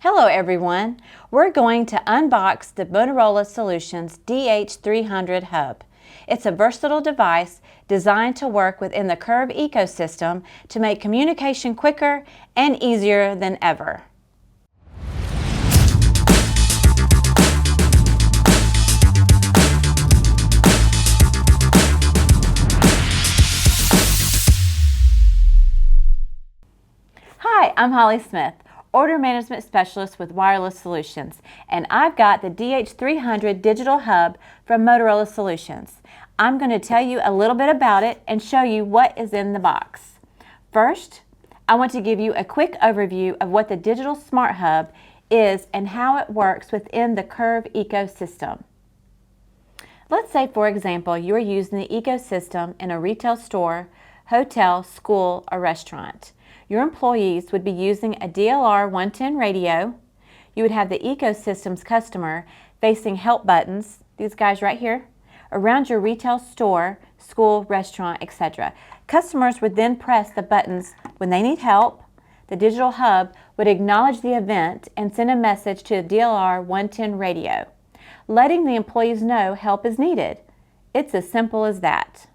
Hello everyone! We're going to unbox the Motorola Solutions DH300 hub. It's a versatile device designed to work within the Curve ecosystem to make communication quicker and easier than ever. Hi, I'm Holly Smith, Order Management Specialist with Wireless Solutions, and I've got the DH300 Digital Hub from Motorola Solutions. I'm going to tell you a little bit about it and show you what is in the box. First, I want to give you a quick overview of what the Digital Smart Hub is and how it works within the Curve ecosystem. Let's say, for example, you are using the ecosystem in a retail store, hotel, school, or restaurant. Your employees would be using a DLR 110 radio. You would have the ecosystem's customer facing help buttons, these guys right here, around your retail store, school, restaurant, etc. Customers would then press the buttons when they need help. The digital hub would acknowledge the event and send a message to the DLR 110 radio, letting the employees know help is needed. It's as simple as that.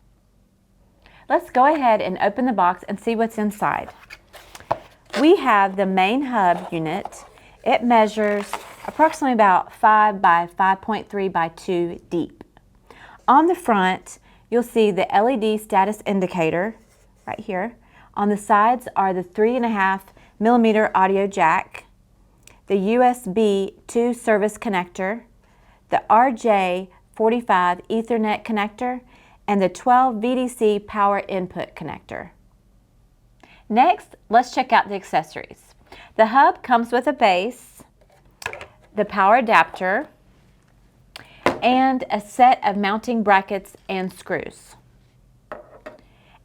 Let's go ahead and open the box and see what's inside. We have the main hub unit. It measures approximately about 5 by 5.3 by 2 deep. On the front, you'll see the LED status indicator right here. On the sides are the 3.5 millimeter audio jack, the USB 2 service connector, the RJ45 Ethernet connector, and the 12 VDC power input connector. Next, let's check out the accessories. The hub comes with a base, the power adapter, and a set of mounting brackets and screws.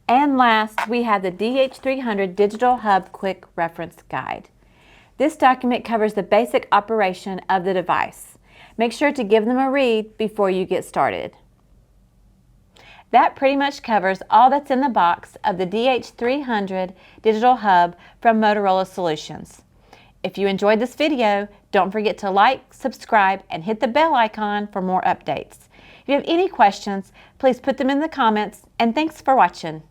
And last, we have the DH300 Digital Hub Quick Reference Guide. This document covers the basic operation of the device. Make sure to give them a read before you get started. That pretty much covers all that's in the box of the DH300 Digital Hub from Motorola Solutions. If you enjoyed this video, don't forget to like, subscribe, and hit the bell icon for more updates. If you have any questions, please put them in the comments, and thanks for watching.